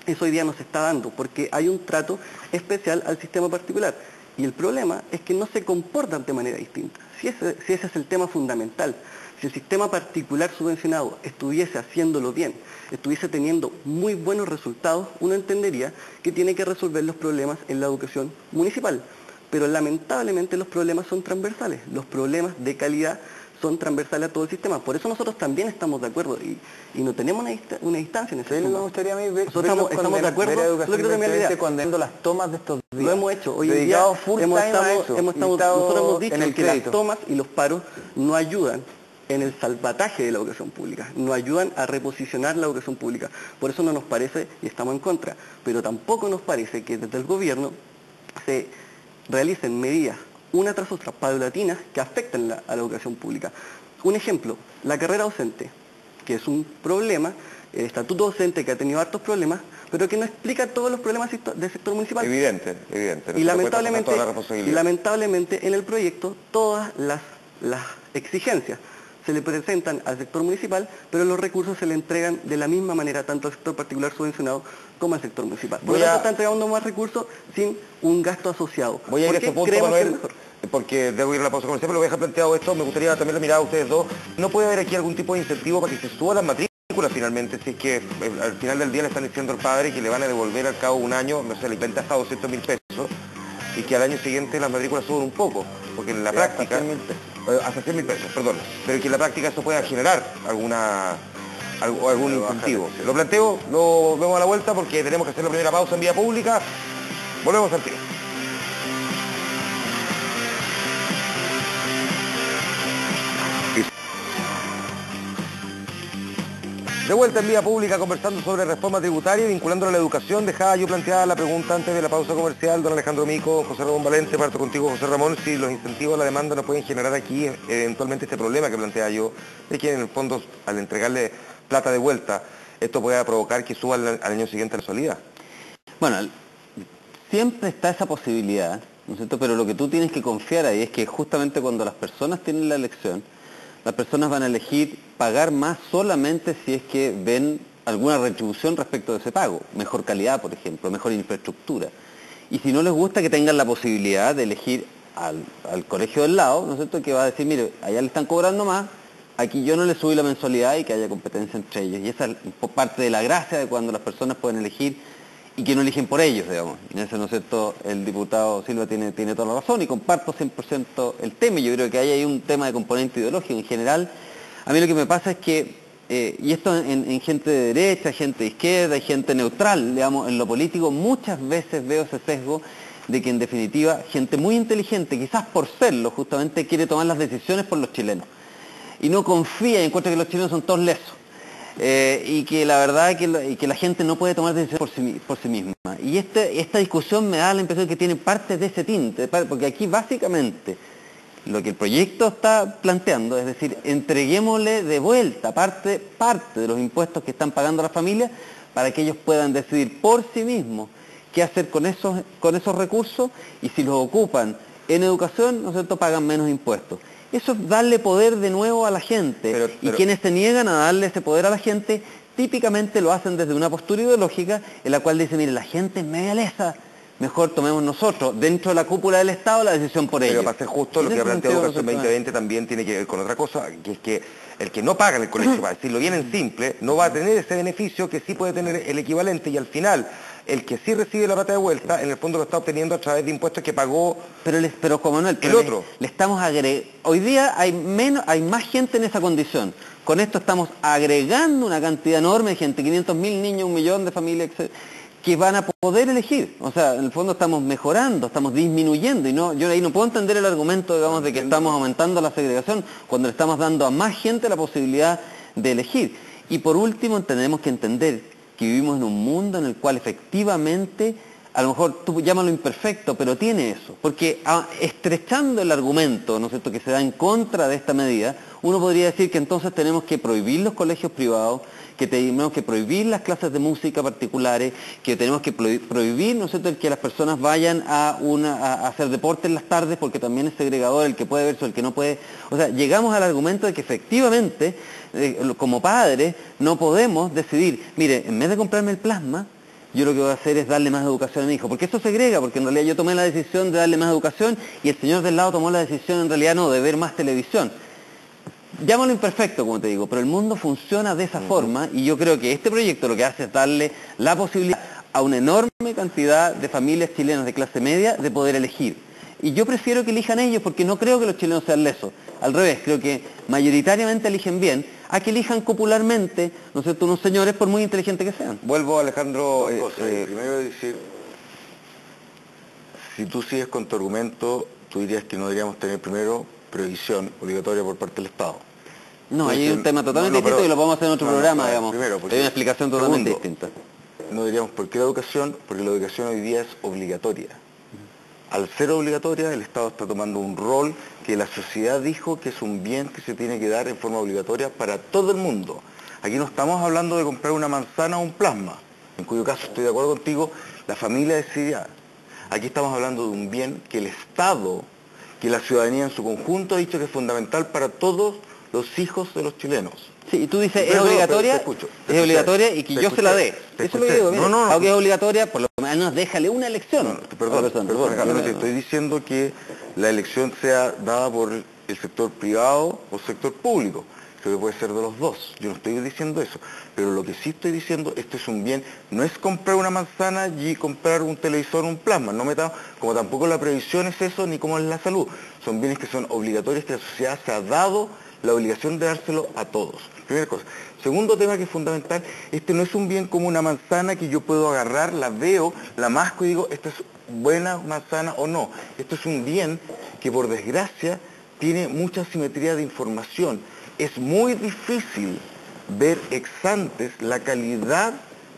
Eso hoy día no se está dando porque hay un trato especial al sistema particular. Y el problema es que no se comportan de manera distinta. Si ese es el tema fundamental, si el sistema particular subvencionado estuviese haciéndolo bien, estuviese teniendo muy buenos resultados, uno entendería que tiene que resolver los problemas en la educación municipal. Pero lamentablemente los problemas son transversales, los problemas de calidad son transversales a todo el sistema. Por eso nosotros también estamos de acuerdo y no tenemos una distancia en ese tema. Me gustaría a mí ver, nosotros estamos de acuerdo, condenando las tomas de estos días. Lo hemos hecho. Hoy en día nosotros hemos dicho que las tomas y los paros no ayudan en el salvataje de la educación pública, no ayudan a reposicionar la educación pública. Por eso no nos parece, y estamos en contra, pero tampoco nos parece que desde el gobierno se realicen medidas una tras otra, paulatinas, que afectan a la educación pública. Un ejemplo, la carrera docente, que es un problema, el estatuto docente que ha tenido hartos problemas, pero que no explica todos los problemas del sector municipal. Evidente. Y lamentablemente en el proyecto todas las exigencias se le presentan al sector municipal, pero los recursos se le entregan de la misma manera tanto al sector particular subvencionado como al sector municipal. Por lo tanto, está entregando más recursos sin un gasto asociado. Voy a ir a ese punto, Manuel, porque debo ir a la pausa comercial, pero lo voy a dejar planteado esto. Me gustaría también la mirada a ustedes dos. ¿No puede haber aquí algún tipo de incentivo para que se suban las matrículas finalmente? Si es que al final del día le están diciendo al padre que le van a devolver al cabo de un año, no sé, le inventa hasta 200.000 pesos, y que al año siguiente las matrículas suben un poco, porque en la práctica... Hasta 100.000 pesos, perdón. Pero que en la práctica eso pueda generar algún incentivo. Lo planteo, lo vemos a la vuelta porque tenemos que hacer la primera pausa en vía pública. Volvemos al tiro. De vuelta en vía pública conversando sobre reforma tributaria y vinculándola a la educación. Dejaba yo planteada la pregunta antes de la pausa comercial, don Alejandro Mico, José Ramón Valente, parto contigo, José Ramón, si los incentivos a la demanda no pueden generar aquí eventualmente este problema que plantea yo, de que en el fondo al entregarle plata de vuelta, esto pueda provocar que suba al año siguiente la mensualidad. Bueno, siempre está esa posibilidad, ¿no es cierto? Pero lo que tú tienes que confiar ahí es que justamente cuando las personas tienen la elección las personas van a elegir pagar más solamente si es que ven alguna retribución respecto de ese pago, mejor calidad, por ejemplo, mejor infraestructura. Y si no les gusta, que tengan la posibilidad de elegir al colegio del lado, ¿no es cierto?, que va a decir, mire, allá le están cobrando más, aquí yo no le subí la mensualidad y que haya competencia entre ellos. Y esa es parte de la gracia de cuando las personas pueden elegir y que no eligen por ellos, digamos. En eso, ¿no es cierto?, el diputado Silva tiene toda la razón y comparto 100% el tema. Yo creo que hay un tema de componente ideológico en general. A mí lo que me pasa es que, y esto en gente de derecha, gente de izquierda y gente neutral, digamos, en lo político, muchas veces veo ese sesgo de que en definitiva gente muy inteligente, quizás por serlo, justamente quiere tomar las decisiones por los chilenos. Y no confía y encuentra que los chilenos son todos lesos. Y que la verdad que la gente no puede tomar decisiones por sí misma. Y esta discusión me da la impresión de que tiene parte de ese tinte, porque aquí básicamente lo que el proyecto está planteando, es decir, entreguémosle de vuelta parte de los impuestos que están pagando las familias para que ellos puedan decidir por sí mismos qué hacer con esos recursos, y si los ocupan en educación, ¿no es cierto?, pagan menos impuestos. Eso es darle poder de nuevo a la gente. Y quienes se niegan a darle ese poder a la gente, típicamente lo hacen desde una postura ideológica en la cual dice, mire, la gente es media lesa, mejor tomemos nosotros, dentro de la cúpula del Estado, la decisión por ellos. Pero para ser justo, lo que ha planteado Educación 2020 también tiene que ver con otra cosa, que es que el que no paga en el colegio, para decirlo bien en simple, no va a tener ese beneficio que sí puede tener el equivalente, y al final el que sí recibe la plata de vuelta, en el fondo lo está obteniendo a través de impuestos que pagó pero Juan Manuel, le estamos agregando. Hoy día hay más gente en esa condición. Con esto estamos agregando una cantidad enorme de gente, 500.000 niños, 1 millón de familias, que van a poder elegir. O sea, en el fondo estamos mejorando, estamos disminuyendo, y yo ahí no puedo entender el argumento, digamos, de que estamos aumentando la segregación cuando le estamos dando a más gente la posibilidad de elegir. Y por último, tenemos que entender que vivimos en un mundo en el cual efectivamente, a lo mejor tú llámalo imperfecto, pero tiene eso, porque estrechando el argumento, ¿no es cierto?, que se da en contra de esta medida, uno podría decir que entonces tenemos que prohibir los colegios privados, que tenemos que prohibir las clases de música particulares, que tenemos que prohibir, ¿no es cierto?, el que las personas vayan a hacer deporte en las tardes, porque también es segregador el que puede verse o el que no puede. O sea, llegamos al argumento de que efectivamente, como padres, no podemos decidir, mire, en vez de comprarme el plasma, yo lo que voy a hacer es darle más educación a mi hijo, porque eso segrega, porque en realidad yo tomé la decisión de darle más educación y el señor del lado tomó la decisión en realidad no, de ver más televisión. Llámalo imperfecto, como te digo, pero el mundo funciona de esa forma, y yo creo que este proyecto lo que hace es darle la posibilidad a una enorme cantidad de familias chilenas de clase media de poder elegir. Y yo prefiero que elijan ellos, porque no creo que los chilenos sean lesos. Al revés, creo que mayoritariamente eligen bien, a que elijan popularmente, ¿no es cierto?, unos señores por muy inteligentes que sean. Vuelvo, Alejandro. Primero decir, si tú sigues con tu argumento, tú dirías que no deberíamos tener primero prohibición obligatoria por parte del Estado. No, hay un tema totalmente distinto y lo podemos hacer en otro programa, digamos. Primero, hay una explicación totalmente distinta. No diríamos, ¿por qué la educación? Porque la educación hoy día es obligatoria. Al ser obligatoria, el Estado está tomando un rol que la sociedad dijo que es un bien que se tiene que dar en forma obligatoria para todo el mundo. Aquí no estamos hablando de comprar una manzana o un plasma, en cuyo caso estoy de acuerdo contigo, la familia decidirá. Aquí estamos hablando de un bien que el Estado, que la ciudadanía en su conjunto ha dicho que es fundamental para todos los hijos de los chilenos. Sí, y tú dices, es obligatoria, es obligatoria y que yo se la dé. Eso es lo que digo, aunque es obligatoria, por lo menos déjale una elección. Perdón, yo no te estoy diciendo que la elección sea dada por el sector privado o el sector público. Creo que puede ser de los dos. Yo no estoy diciendo eso. Pero lo que sí estoy diciendo, esto es un bien, no es comprar una manzana y comprar un televisor o un plasma. No como tampoco la previsión es eso, ni como es la salud. Son bienes que son obligatorios, que la sociedad se ha dado la obligación de dárselo a todos. Primera cosa. Segundo tema que es fundamental, este no es un bien como una manzana que yo puedo agarrar, la veo, la masco y digo, esta es buena manzana o no. Esto es un bien que por desgracia tiene mucha simetría de información. Es muy difícil ver ex antes la calidad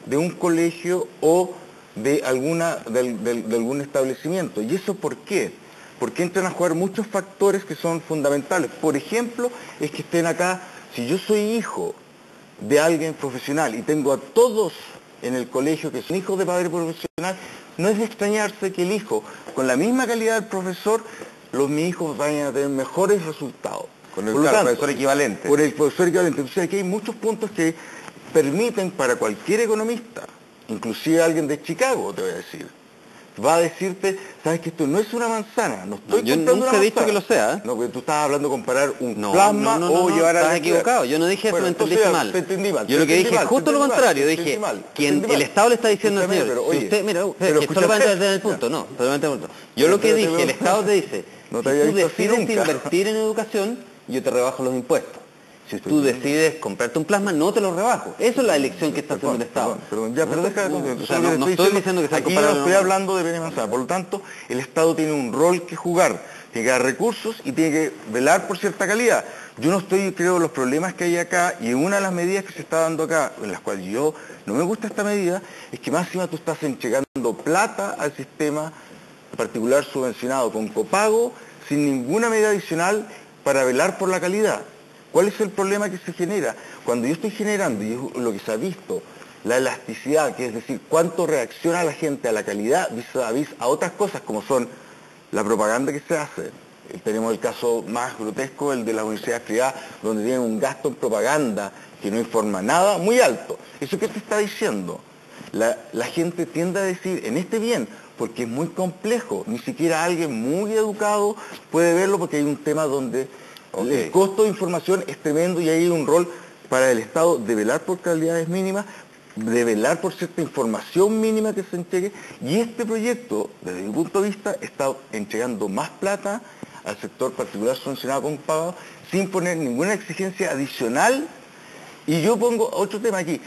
de un colegio o de algún establecimiento. ¿Y eso por qué? Porque entran a jugar muchos factores que son fundamentales. Por ejemplo, es que estén acá, si yo soy hijo de alguien profesional y tengo a todos en el colegio que son hijos de padre profesional, no es de extrañarse que el hijo, con la misma calidad del profesor, mis hijos vayan a tener mejores resultados. Con el Por lo tanto, profesor equivalente. Por el profesor equivalente. Entonces aquí hay muchos puntos que permiten para cualquier economista, inclusive alguien de Chicago, te voy a decir, va a decirte, sabes que esto no es una manzana, no estoy yo comprando nunca una he dicho manzana. que lo sea, ¿eh? No, porque tú estabas hablando de comparar un No, plasma o llevar a estás equivocado. Yo no dije eso, Bueno, me entendiste entonces, mal. te entendí mal, Yo te lo que entendí dije es mal, justo te lo entendí contrario. mal, Yo te dije, entendí mal, te quien entendí el mal. Estado le está diciendo al Escúchame, señor, pero, si oye, usted, mira, pero que solo para escúchame. entender el punto, no, solamente el punto. Yo lo que Pero dije, el Estado te dice, no si te había tú visto así decides nunca. invertir en educación, yo te rebajo los impuestos. Si tú decides comprarte un plasma, no te lo rebajo. Eso es la elección que está haciendo el Estado. Perdón, ya, pero deja de O sea, no estoy diciendo que sea aquí yo no comparable, estoy no. hablando de bienes manzana. Por lo tanto, el Estado tiene un rol que jugar, tiene que dar recursos y tiene que velar por cierta calidad. Yo no estoy, creo, los problemas que hay acá, y una de las medidas que se está dando acá, en las cuales yo no me gusta esta medida, es que más encima tú estás entregando plata al sistema particular subvencionado con copago, sin ninguna medida adicional para velar por la calidad. ¿Cuál es el problema que se genera? Cuando yo estoy generando, y es lo que se ha visto, la elasticidad, que es decir, cuánto reacciona la gente a la calidad vis a otras cosas como son la propaganda que se hace. Tenemos el caso más grotesco, el de las universidades privadas, donde tienen un gasto en propaganda que no informa nada, muy alto. ¿Eso qué te está diciendo? La gente tiende a decir, en este bien, porque es muy complejo, ni siquiera alguien muy educado puede verlo porque hay un tema donde el costo de información es tremendo y hay un rol para el Estado de velar por calidades mínimas, de velar por cierta información mínima que se entregue, y este proyecto, desde mi punto de vista, está entregando más plata al sector particular subvencionado con pago, sin poner ninguna exigencia adicional. Y yo pongo otro tema aquí.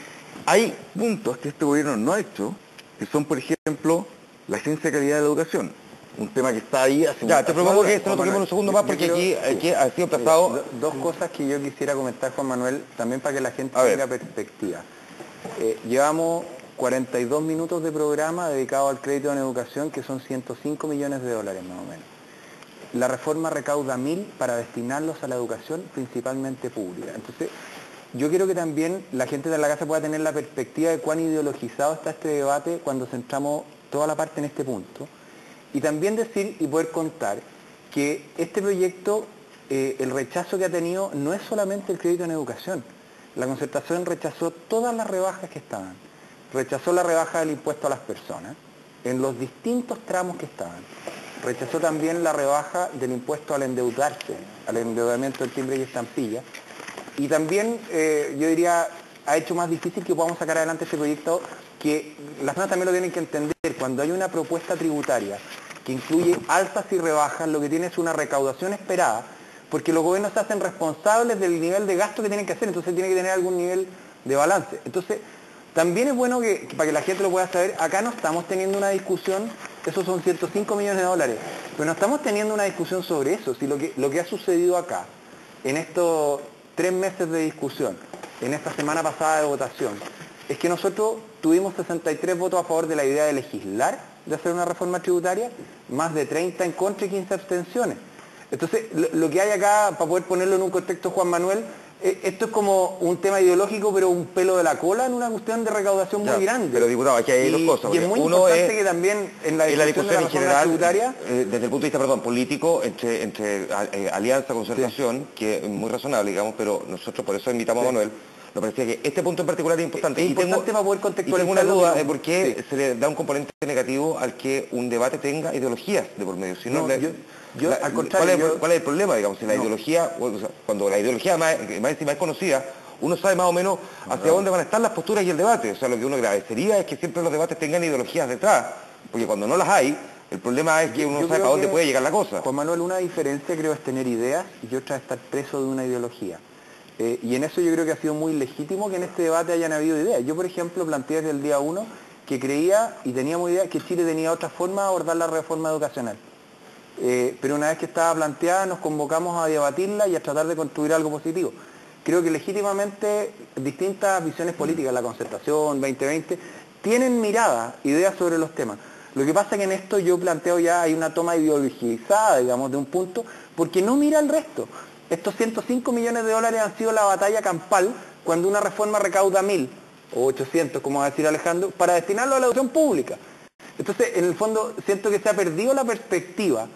Hay puntos que este gobierno no ha hecho, que son, por ejemplo, la Agencia de Calidad de la Educación. Un tema que está ahí hace Ya, te propongo que hace esto lo toquemos Manuel. un segundo más porque aquí ha sido pasado. Dos cosas que yo quisiera comentar, Juan Manuel, también para que la gente A ver. tenga perspectiva. Llevamos 42 minutos de programa dedicado al crédito en educación, que son 105 millones de dólares más o menos. La reforma recauda 1.000 para destinarlos a la educación principalmente pública. Entonces, yo quiero que también la gente de la casa pueda tener la perspectiva de cuán ideologizado está este debate cuando centramos toda la parte en este punto. Y también decir y poder contar que este proyecto, el rechazo que ha tenido no es solamente el crédito en educación. La Concertación rechazó todas las rebajas que estaban. Rechazó la rebaja del impuesto a las personas en los distintos tramos que estaban. Rechazó también la rebaja del impuesto al endeudarse, al endeudamiento del timbre y estampilla. Y también, yo diría, ha hecho más difícil que podamos sacar adelante este proyecto, que las personas también lo tienen que entender. Cuando hay una propuesta tributaria que incluye alzas y rebajas, lo que tiene es una recaudación esperada, porque los gobiernos se hacen responsables del nivel de gasto que tienen que hacer, entonces tiene que tener algún nivel de balance. Entonces, también es bueno que para que la gente lo pueda saber, acá no estamos teniendo una discusión, esos son 105 millones de dólares, pero no estamos teniendo una discusión sobre eso, si lo que ha sucedido acá, en estos 3 meses de discusión, en esta semana pasada de votación, es que nosotros tuvimos 63 votos a favor de la idea de legislar, de hacer una reforma tributaria, más de 30 en contra y 15 abstenciones. Entonces, lo que hay acá, para poder ponerlo en un contexto, Juan Manuel, esto es como un tema ideológico, pero un pelo de la cola en una cuestión de recaudación muy grande. Pero diputado, aquí hay dos cosas. Y es muy importante que también en la discusión de la en reforma general, tributaria, desde el punto de vista, político, entre alianza, concertación, que es muy razonable, digamos, pero nosotros por eso invitamos a Manuel. Nos parecía que este punto en particular es importante. Es importante para poder contextualizarlo. Y tengo una duda de por qué se le da un componente negativo al que un debate tenga ideologías de por medio. Si no, al contrario, ¿cuál es el problema, digamos? Si la ideología, o sea, cuando la ideología más encima es conocida, uno sabe más o menos hacia dónde van a estar las posturas y el debate. O sea, lo que uno agradecería es que siempre los debates tengan ideologías detrás, porque cuando no las hay, el problema es que uno no sabe para dónde puede llegar la cosa. Juan Manuel, una diferencia creo es tener ideas y otra es estar preso de una ideología. Y en eso yo creo que ha sido muy legítimo que en este debate hayan habido ideas. Yo, por ejemplo, planteé desde el día 1 que creía y teníamos idea que Chile tenía otra forma de abordar la reforma educacional. Pero una vez que estaba planteada nos convocamos a debatirla y a tratar de construir algo positivo. Creo que legítimamente distintas visiones políticas, la Concertación, 2020, tienen miradas, ideas sobre los temas. Lo que pasa es que en esto yo planteo ya hay una toma ideologizada, digamos, de un punto, porque no mira el resto. Estos 105 millones de dólares han sido la batalla campal cuando una reforma recauda 1.000 o 800, como va a decir Alejandro, para destinarlo a la educación pública. Entonces, en el fondo, siento que se ha perdido la perspectiva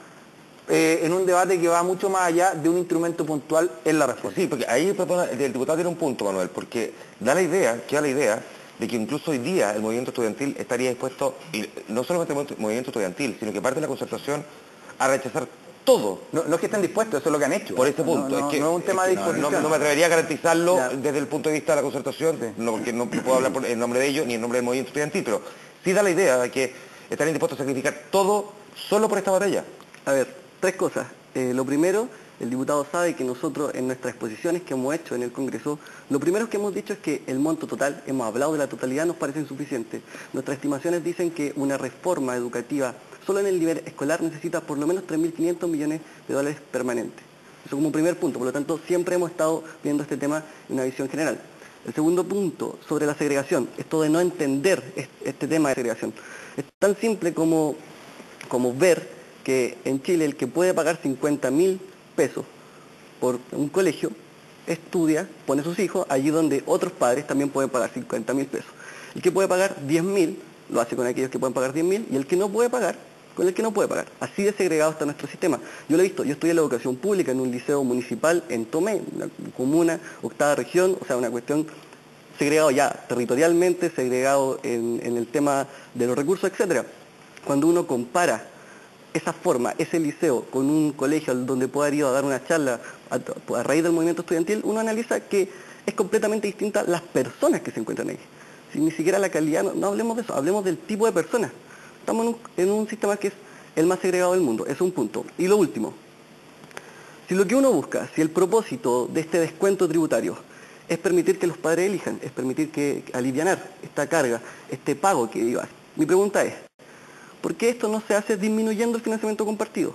en un debate que va mucho más allá de un instrumento puntual en la reforma. Sí, porque ahí el diputado tiene un punto, Manuel, porque queda la idea de que incluso hoy día el movimiento estudiantil estaría dispuesto, y no solamente el movimiento estudiantil, sino que parte de la concertación, a rechazar todo. No es que estén dispuestos, eso es lo que han hecho. Por ese punto. No es un tema de disposición. No me atrevería a garantizarlo Ya. desde el punto de vista de la concertación, no, porque no puedo hablar en nombre de ellos ni en nombre del movimiento estudiantil, pero sí da la idea de que estarían dispuestos a sacrificar todo solo por esta batalla. A ver, tres cosas. Lo primero, el diputado sabe que nosotros en nuestras exposiciones que hemos hecho en el Congreso, lo primero que hemos dicho es que el monto total, hemos hablado de la totalidad, nos parece insuficiente. Nuestras estimaciones dicen que una reforma educativa solo en el nivel escolar necesita por lo menos 3.500 millones de dólares permanentes. Eso como primer punto, por lo tanto siempre hemos estado viendo este tema en una visión general. El segundo punto, sobre la segregación, esto de no entender este tema de segregación. Es tan simple como ver que en Chile el que puede pagar 50.000 pesos por un colegio, estudia, pone a sus hijos allí donde otros padres también pueden pagar 50.000 pesos. El que puede pagar 10.000, lo hace con aquellos que pueden pagar 10.000, y el que no puede pagar, con el que no puede pagar. Así de segregado está nuestro sistema. Yo lo he visto, yo estudié la educación pública en un liceo municipal en Tomé, una comuna, 8ª región, o sea, una cuestión segregado ya territorialmente, segregado en el tema de los recursos, etcétera. Cuando uno compara esa forma, ese liceo, con un colegio donde puede haber ido a dar una charla a raíz del movimiento estudiantil, uno analiza que es completamente distinta las personas que se encuentran ahí. Si ni siquiera la calidad, no hablemos de eso, hablemos del tipo de personas. Estamos en un sistema que es el más segregado del mundo, es un punto. Y lo último, si lo que uno busca, si el propósito de este descuento tributario es permitir que los padres elijan, es permitir que alivianar esta carga, este pago que iba, mi pregunta es, ¿por qué esto no se hace disminuyendo el financiamiento compartido?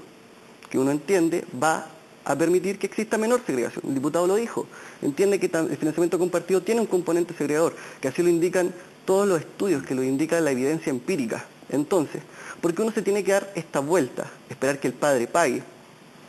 Que uno entiende va a permitir que exista menor segregación. El diputado lo dijo, entiende que el financiamiento compartido tiene un componente segregador, que así lo indican todos los estudios, que lo indica la evidencia empírica. Entonces, ¿por qué uno se tiene que dar esta vuelta, esperar que el padre pague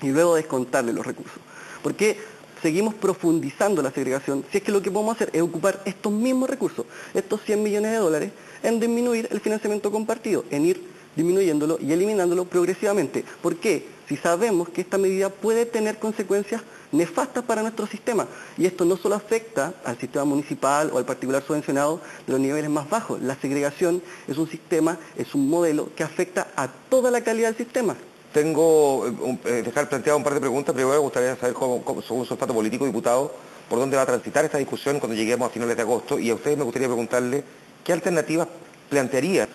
y luego descontarle los recursos? ¿Por qué seguimos profundizando la segregación si es que lo que podemos hacer es ocupar estos mismos recursos, estos 100 millones de dólares, en disminuir el financiamiento compartido, en ir disminuyéndolo y eliminándolo progresivamente? ¿Por qué? Si sabemos que esta medida puede tener consecuencias nefastas para nuestro sistema. Y esto no solo afecta al sistema municipal o al particular subvencionado de los niveles más bajos. La segregación es un sistema, es un modelo que afecta a toda la calidad del sistema. Tengo dejar planteado un par de preguntas, pero me gustaría saber según su olfato político, diputado, por dónde va a transitar esta discusión cuando lleguemos a finales de agosto, y a ustedes me gustaría preguntarle qué alternativas plantearía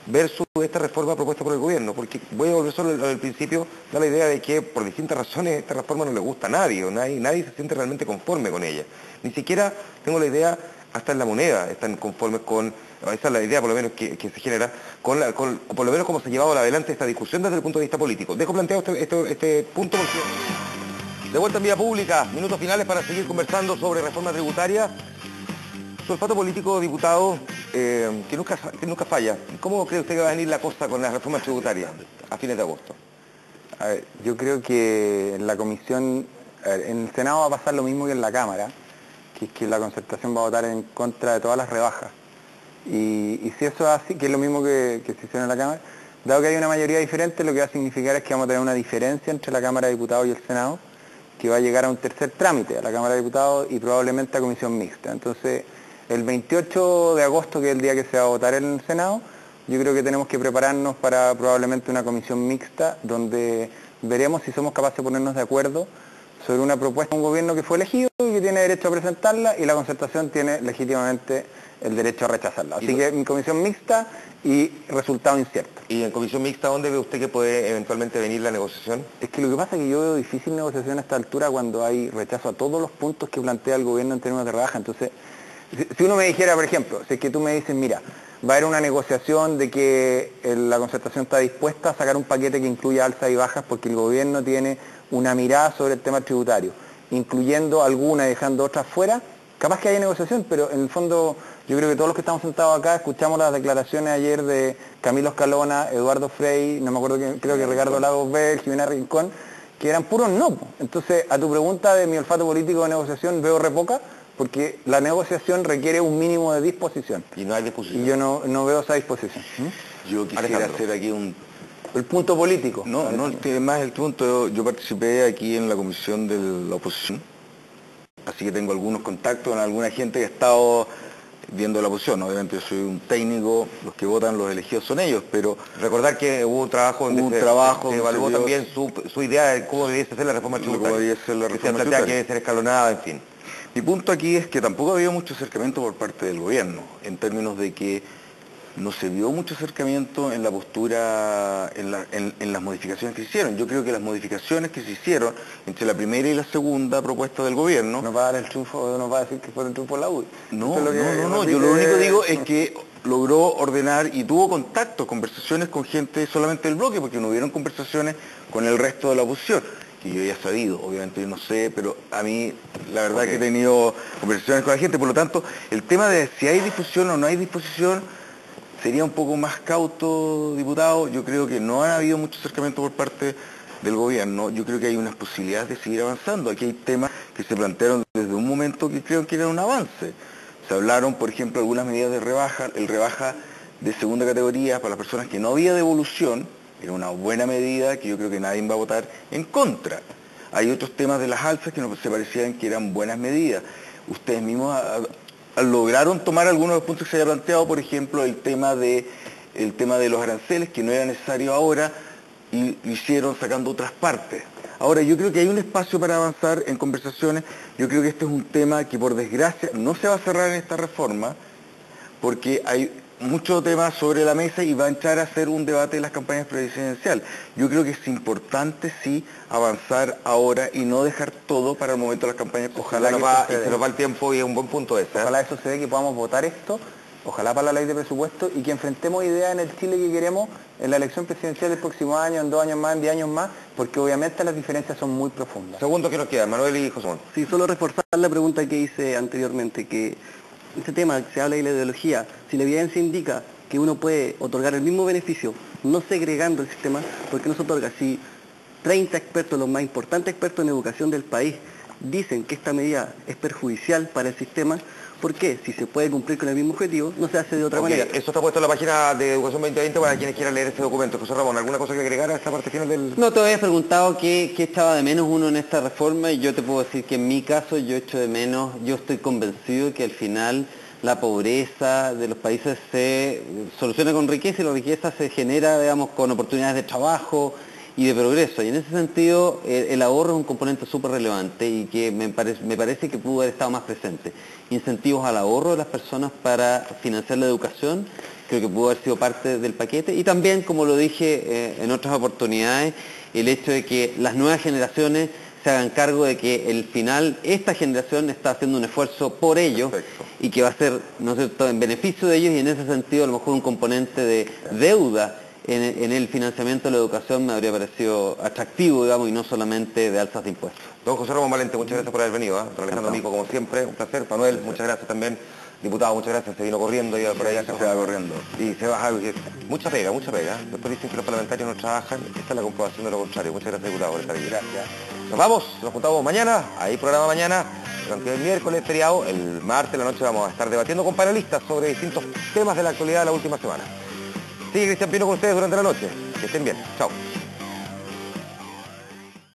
versus esta reforma propuesta por el gobierno, porque voy a volver solo al principio, da la idea de que por distintas razones esta reforma no le gusta a nadie, nadie se siente realmente conforme con ella. Ni siquiera tengo la idea, hasta en la moneda están conformes con, esa es la idea por lo menos que se genera, por lo menos cómo se ha llevado adelante esta discusión desde el punto de vista político. Dejo planteado este punto porque de vuelta en vía pública, minutos finales para seguir conversando sobre reforma tributaria. Su olfato político, diputado, que nunca falla. ¿Cómo cree usted que va a venir la cosa con las reformas tributarias a fines de agosto? A ver, yo creo que en la comisión, en el Senado va a pasar lo mismo que en la Cámara, que es que la concertación va a votar en contra de todas las rebajas. Y si eso es así, que es lo mismo que se hicieron en la Cámara, dado que hay una mayoría diferente, lo que va a significar es que vamos a tener una diferencia entre la Cámara de Diputados y el Senado, que va a llegar a un tercer trámite, a la Cámara de Diputados y probablemente a comisión mixta. Entonces, el 28 de agosto, que es el día que se va a votar en el Senado, yo creo que tenemos que prepararnos para probablemente una comisión mixta, donde veremos si somos capaces de ponernos de acuerdo sobre una propuesta de un gobierno que fue elegido y que tiene derecho a presentarla, y la concertación tiene legítimamente el derecho a rechazarla. Así que en comisión mixta y resultado incierto. ¿Y en comisión mixta dónde ve usted que puede eventualmente venir la negociación? Es que lo que pasa es que yo veo difícil negociación a esta altura cuando hay rechazo a todos los puntos que plantea el gobierno en términos de rebaja. Entonces, si uno me dijera, por ejemplo, si es que tú me dices, mira, va a haber una negociación de que la concertación está dispuesta a sacar un paquete que incluya alzas y bajas porque el gobierno tiene una mirada sobre el tema tributario, incluyendo algunas y dejando otras fuera, capaz que haya negociación, pero en el fondo yo creo que todos los que estamos sentados acá escuchamos las declaraciones ayer de Camilo Escalona, Eduardo Frei, no me acuerdo, creo que Ricardo Lagos Bell, Jimena Rincón, que eran puros no. Entonces, a tu pregunta de mi olfato político de negociación, veo re poca, porque la negociación requiere un mínimo de disposición. Y no hay disposición. Y yo no veo esa disposición. Yo quisiera hacer aquí un el punto político. No, más el punto, yo participé aquí en la comisión de la oposición, así que tengo algunos contactos con alguna gente que ha estado viendo la oposición. Obviamente yo soy un técnico, los que votan, los elegidos son ellos, pero Recordar que hubo un trabajo donde se evaluó también su idea de cómo debiese ser la reforma tributaria. Que se plantea que debe ser escalonada, en fin. Mi punto aquí es que tampoco había mucho acercamiento por parte del gobierno, en términos de que no se vio mucho acercamiento en la postura, en las modificaciones que se hicieron. Yo creo que las modificaciones que se hicieron entre la primera y la segunda propuesta del gobierno... ¿Nos va a dar el triunfo, nos va a decir que fue el triunfo de la UDI? No, yo lo único que digo es que logró ordenar y tuvo contactos, conversaciones con gente solamente del bloque, porque no hubieron conversaciones con el resto de la oposición, que yo ya he sabido, obviamente yo no sé, pero a mí la verdad que he tenido conversaciones con la gente, por lo tanto, el tema de si hay disposición o no hay disposición, sería un poco más cauto, diputado. Yo creo que no ha habido mucho acercamiento por parte del gobierno. Yo creo que hay unas posibilidades de seguir avanzando. Aquí hay temas que se plantearon desde un momento que creo que era un avance. Se hablaron, por ejemplo, algunas medidas de rebaja, el rebaja de segunda categoría para las personas que no había devolución, era una buena medida que yo creo que nadie va a votar en contra. Hay otros temas de las alzas que nos se parecían que eran buenas medidas. Ustedes mismos lograron tomar algunos de los puntos que se había planteado, por ejemplo, el tema de los aranceles, que no era necesario ahora, y lo hicieron sacando otras partes. Ahora, yo creo que hay un espacio para avanzar en conversaciones. Yo creo que este es un tema que, por desgracia, no se va a cerrar en esta reforma, porque hay muchos temas sobre la mesa y va a entrar a ser un debate de las campañas presidenciales. Yo creo que es importante, sí, avanzar ahora y no dejar todo para el momento de las campañas. Ojalá se nos va el tiempo y es un buen punto ese. Ojalá eso se dé, que podamos votar esto, ojalá para la ley de presupuesto, y que enfrentemos ideas en el Chile que queremos en la elección presidencial del próximo año, en 2 años más, en 10 años más, porque obviamente las diferencias son muy profundas. Segundo que nos queda, Manuel y José Manuel. Sí, solo reforzar la pregunta que hice anteriormente, que este tema, se habla de la ideología, si la evidencia indica que uno puede otorgar el mismo beneficio, no segregando el sistema, ¿por qué no se otorga? Si 30 expertos, los más importantes expertos en educación del país, dicen que esta medida es perjudicial para el sistema, ¿por qué? Si se puede cumplir con el mismo objetivo, no se hace de otra manera. Eso está puesto en la página de Educación 2020 para quienes quieran leer este documento. José Ramón, ¿alguna cosa que agregar a esta parte final del...? No, te habías preguntado qué echaba de menos uno en esta reforma, y yo te puedo decir que en mi caso yo echo de menos, yo estoy convencido que al final la pobreza de los países se soluciona con riqueza, y la riqueza se genera, digamos, con oportunidades de trabajo y de progreso. Y en ese sentido, el ahorro es un componente súper relevante y que me parece que pudo haber estado más presente. Incentivos al ahorro de las personas para financiar la educación, creo que pudo haber sido parte del paquete. Y también, como lo dije en otras oportunidades, el hecho de que las nuevas generaciones se hagan cargo de que el final, esta generación está haciendo un esfuerzo por ellos. Perfecto. Y que va a ser, ¿no es cierto?, en beneficio de ellos, y en ese sentido a lo mejor un componente de deuda en el financiamiento de la educación me habría parecido atractivo, digamos, y no solamente de alzas de impuestos. Don José Ramón Valente, muchas gracias por haber venido. Don Alejandro Mico, como siempre, un placer. Manuel, muchas gracias también. Diputado, muchas gracias. Se vino corriendo y por allá se va corriendo. Y se baja, mucha pega, mucha pega. Después dicen que los parlamentarios no trabajan. Esta es la comprobación de lo contrario. Muchas gracias, diputado, por estar aquí. Gracias. Nos vamos, nos juntamos mañana. Hay programa mañana. Durante el miércoles feriado, el martes de la noche vamos a estar debatiendo con panelistas sobre distintos temas de la actualidad de la última semana. Sigue Cristian Pino con ustedes durante la noche. Que estén bien. Chao.